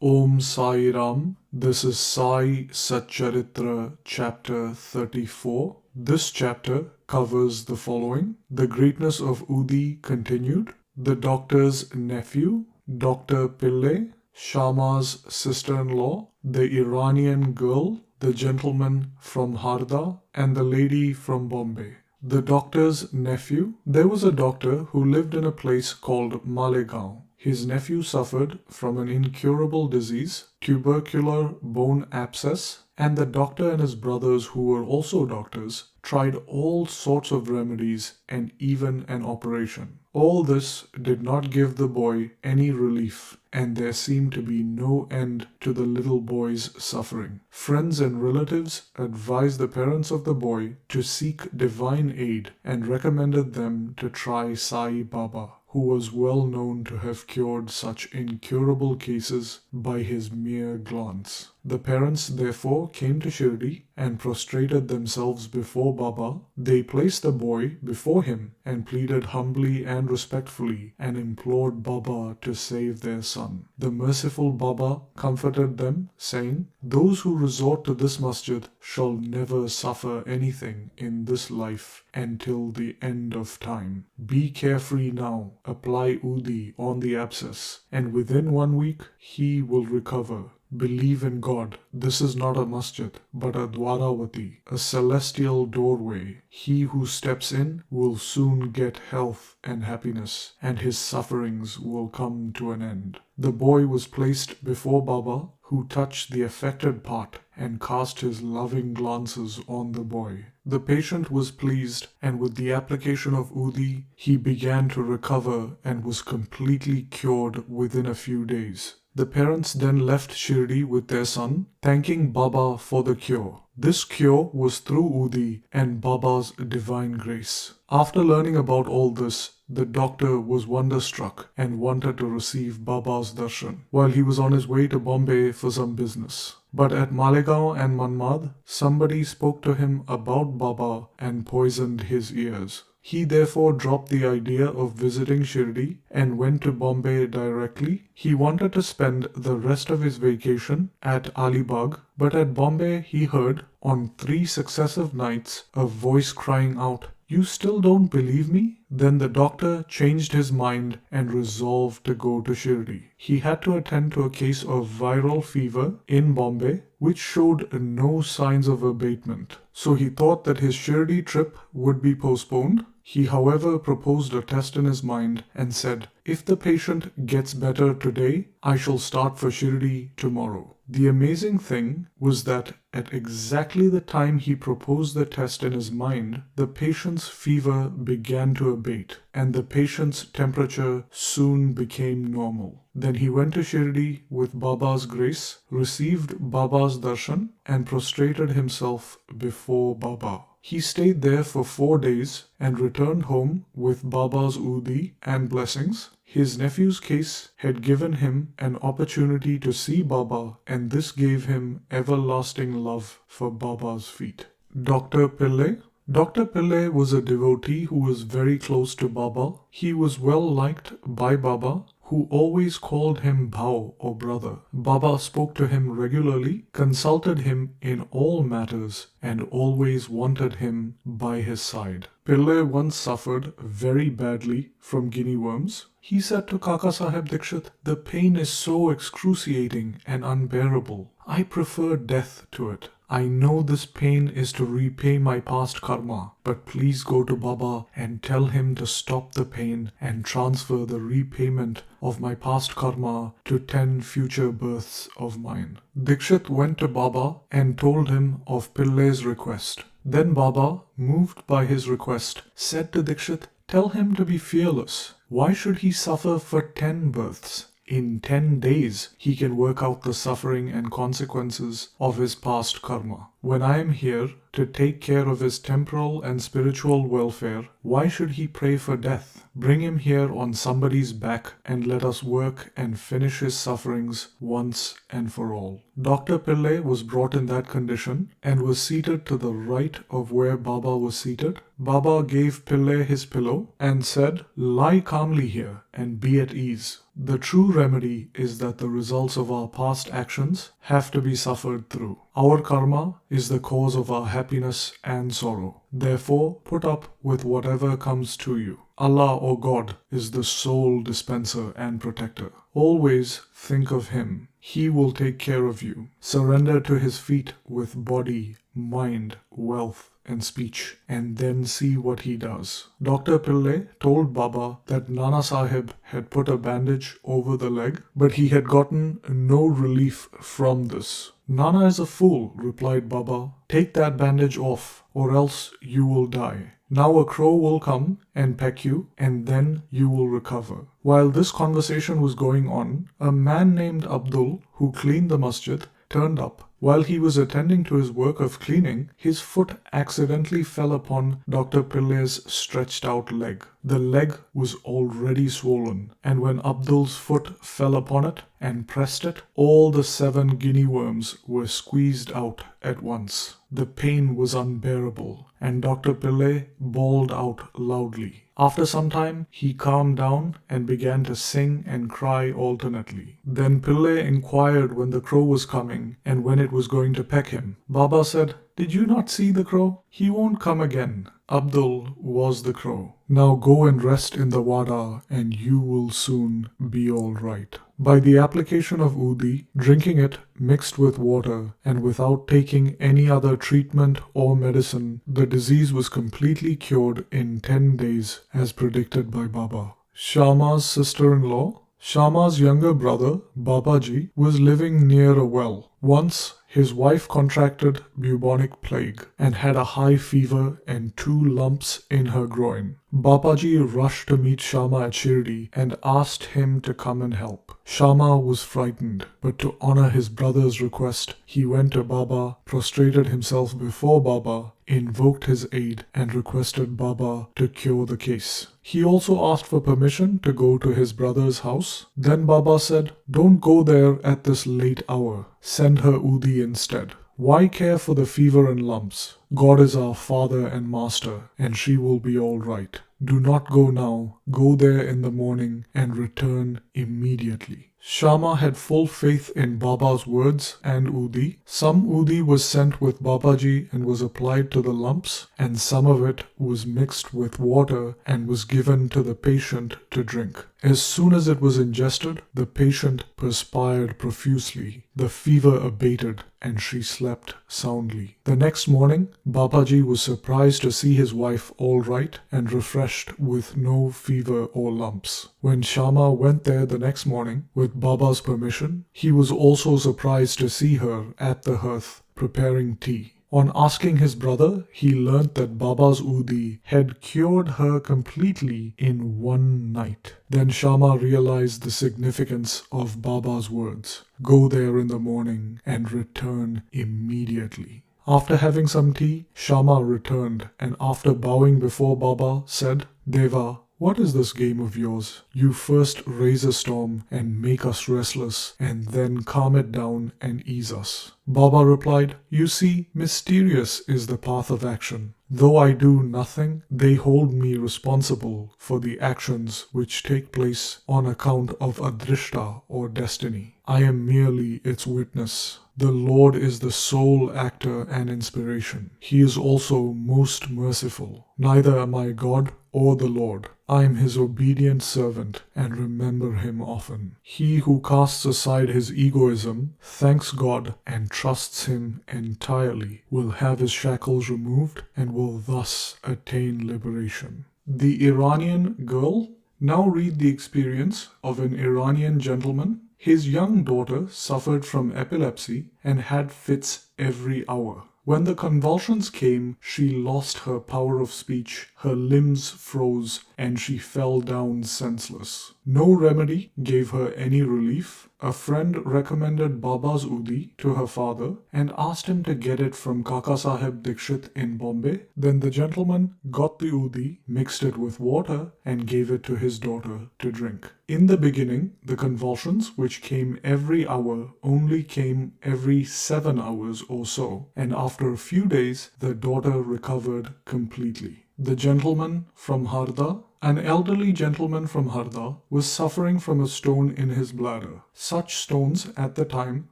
Om Sai Ram. This is Sai Satcharitra chapter 34. This chapter covers the following: the greatness of Udi continued, the doctor's nephew, Dr. Pillai, Shama's sister-in-law, the Iranian girl, the gentleman from Harda, and the lady from Bombay. The doctor's nephew. There was a doctor who lived in a place called Malegaon. His nephew suffered from an incurable disease, tubercular bone abscess, and the doctor and his brothers, who were also doctors, tried all sorts of remedies and even an operation. All this did not give the boy any relief, and there seemed to be no end to the little boy's suffering. Friends and relatives advised the parents of the boy to seek divine aid and recommended them to try Sai Baba, who was well known to have cured such incurable cases by his mere glance. The parents therefore came to Shirdi and prostrated themselves before Baba. They placed the boy before him and pleaded humbly and respectfully and implored Baba to save their son. The merciful Baba comforted them, saying, "Those who resort to this masjid shall never suffer anything in this life until the end of time. Be carefree now, apply Udi on the abscess, and within 1 week he will recover. Believe in God. This is not a masjid, but a Dwaravati, a celestial doorway. He who steps in will soon get health and happiness, and his sufferings will come to an end." The boy was placed before Baba, who touched the affected part and cast his loving glances on the boy. The patient was pleased, and with the application of Udi, he began to recover and was completely cured within a few days. The parents then left Shirdi with their son, thanking Baba for the cure. This cure was through Udi and Baba's divine grace. After learning about all this, the doctor was wonderstruck and wanted to receive Baba's darshan while he was on his way to Bombay for some business. But at Malegaon and Manmad, somebody spoke to him about Baba and poisoned his ears. He therefore dropped the idea of visiting Shirdi and went to Bombay directly. He wanted to spend the rest of his vacation at Alibag, but at Bombay he heard, on 3 successive nights, a voice crying out, "You still don't believe me?" Then the doctor changed his mind and resolved to go to Shirdi. He had to attend to a case of viral fever in Bombay, which showed no signs of abatement. So he thought that his Shirdi trip would be postponed. He, however, proposed a test in his mind and said, "If the patient gets better today, I shall start for Shirdi tomorrow." The amazing thing was that at exactly the time he proposed the test in his mind, the patient's fever began to abate, and the patient's temperature soon became normal. Then he went to Shirdi with Baba's grace, received Baba's darshan, and prostrated himself before Baba. He stayed there for 4 days and returned home with Baba's Udi and blessings. His nephew's case had given him an opportunity to see Baba, and this gave him everlasting love for Baba's feet. Dr. Pillai. Dr. Pillai was a devotee who was very close to Baba. He was well liked by Baba, who always called him Bhau or brother. Baba spoke to him regularly, consulted him in all matters, and always wanted him by his side. Pillai once suffered very badly from guinea worms. He said to Kaka Sahib Dikshit, "The pain is so excruciating and unbearable. I prefer death to it. I know this pain is to repay my past karma, but please go to Baba and tell him to stop the pain and transfer the repayment of my past karma to 10 future births of mine." Dikshit went to Baba and told him of Pillai's request. Then Baba, moved by his request, said to Dikshit, "Tell him to be fearless. Why should he suffer for 10 births? In 10 days, he can work out the suffering and consequences of his past karma." When I am here to take care of his temporal and spiritual welfare, why should he pray for death? Bring him here on somebody's back and let us work and finish his sufferings once and for all. Dr. Pillai was brought in that condition and was seated to the right of where Baba was seated. Baba gave Pillai his pillow and said, "Lie calmly here and be at ease. The true remedy is that the results of our past actions have to be suffered through. Our karma is the cause of our happiness and sorrow. Therefore, put up with whatever comes to you. Allah or God is the sole dispenser and protector. Always think of Him. He will take care of you. Surrender to His feet with body, mind, wealth, and speech, and then see what he does." Dr. Pillai told Baba that Nana Sahib had put a bandage over the leg, but he had gotten no relief from this. "Nana is a fool," replied Baba. "Take that bandage off, or else you will die. Now a crow will come and peck you, and then you will recover." While this conversation was going on, a man named Abdul, who cleaned the masjid, turned up. While he was attending to his work of cleaning, his foot accidentally fell upon Dr. Pillai's stretched out leg. The leg was already swollen, and when Abdul's foot fell upon it and pressed it, all the 7 guinea worms were squeezed out at once. The pain was unbearable, and Dr. Pillai bawled out loudly. After some time, he calmed down and began to sing and cry alternately. Then Pillai inquired when the crow was coming and when it was going to peck him. Baba said, "Did you not see the crow? He won't come again." Abdul was the crow. "Now go and rest in the wada and you will soon be all right." By the application of Udi, drinking it mixed with water and without taking any other treatment or medicine, the disease was completely cured in 10 days as predicted by Baba. Shama's sister-in-law, Shama's younger brother, Babaji, was living near a well. Once, his wife contracted bubonic plague and had a high fever and 2 lumps in her groin. Babaji rushed to meet Shama at Shirdi and asked him to come and help. Shama was frightened, but to honor his brother's request, he went to Baba, prostrated himself before Baba, invoked his aid, and requested Baba to cure the case. He also asked for permission to go to his brother's house. Then Baba said, "Don't go there at this late hour. Send her Udi instead. Why care for the fever and lumps? God is our Father and Master, and she will be all right. Do not go now. Go there in the morning and return immediately." Shama had full faith in Baba's words and Udi. Some Udi was sent with Babaji and was applied to the lumps, and some of it was mixed with water and was given to the patient to drink. As soon as it was ingested, the patient perspired profusely. The fever abated and she slept soundly. The next morning, Babaji was surprised to see his wife all right and refreshed with no fever or lumps. When Shama went there the next morning, with Baba's permission, he was also surprised to see her at the hearth preparing tea. On asking his brother, he learnt that Baba's Udi had cured her completely in 1 night. Then Shama realized the significance of Baba's words. Go there in the morning and return immediately. After having some tea, Shama returned and after bowing before Baba said, "Deva, what is this game of yours? You first raise a storm and make us restless and then calm it down and ease us." Baba replied, "You see, mysterious is the path of action. Though I do nothing, they hold me responsible for the actions which take place on account of Adrishta or destiny. I am merely its witness. The Lord is the sole actor and inspiration. He is also most merciful. Neither am I God or the Lord. I am His obedient servant and remember Him often. He who casts aside his egoism, thanks God and trusts Him entirely will have his shackles removed and will thus attain liberation." The Iranian girl. Now read the experience of an Iranian gentleman. His young daughter suffered from epilepsy and had fits every hour. When the convulsions came, she lost her power of speech, her limbs froze, and she fell down senseless. No remedy gave her any relief. A friend recommended Baba's Udi to her father and asked him to get it from Kaka Saheb Dikshit in Bombay. Then the gentleman got the Udi, mixed it with water, and gave it to his daughter to drink. In the beginning, the convulsions, which came every hour, only came every 7 hours or so, and after a few days, the daughter recovered completely. The gentleman from Harda, an elderly gentleman from Harda, was suffering from a stone in his bladder. Such stones at the time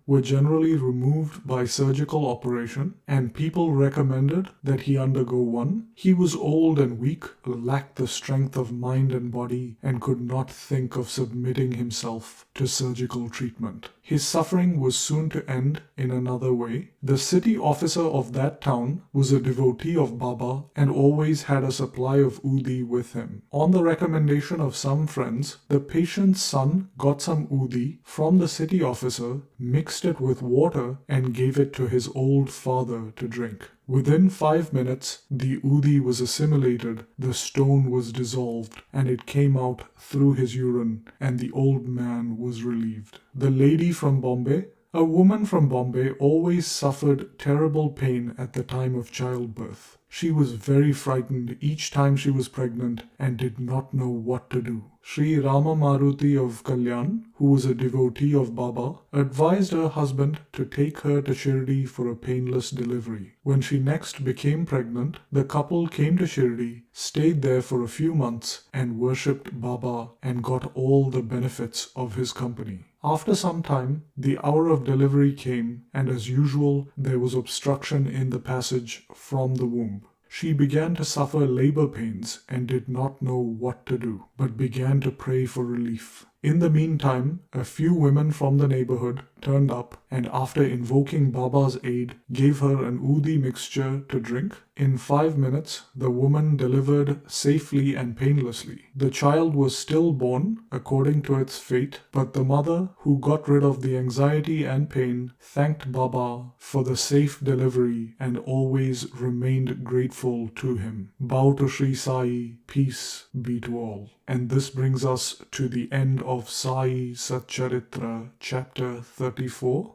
were generally removed by surgical operation, and people recommended that he undergo one. He was old and weak, lacked the strength of mind and body, and could not think of submitting himself to surgical treatment. His suffering was soon to end in another way. The city officer of that town was a devotee of Baba and always had a supply of Udi with him. On the recommendation of some friends, the patient's son got some Udi from the city officer, mixed it with water, and gave it to his old father to drink. Within 5 minutes, the Udi was assimilated, the stone was dissolved, and it came out through his urine, and the old man was relieved. The lady from Bombay, a woman from Bombay, always suffered terrible pain at the time of childbirth. She was very frightened each time she was pregnant and did not know what to do. Sri Rama Maruti of Kalyan, who was a devotee of Baba, advised her husband to take her to Shirdi for a painless delivery. When she next became pregnant, the couple came to Shirdi, stayed there for a few months, and worshipped Baba and got all the benefits of his company. After some time, the hour of delivery came, and as usual, there was obstruction in the passage from the womb. She began to suffer labor pains and did not know what to do, but began to pray for relief. In the meantime, a few women from the neighborhood turned up and after invoking Baba's aid, gave her an Udi mixture to drink. In 5 minutes, the woman delivered safely and painlessly. The child was stillborn according to its fate, but the mother, who got rid of the anxiety and pain, thanked Baba for the safe delivery and always remained grateful to him. Bow to Sri Sai, peace be to all. And this brings us to the end of Sai Satcharitra chapter 34.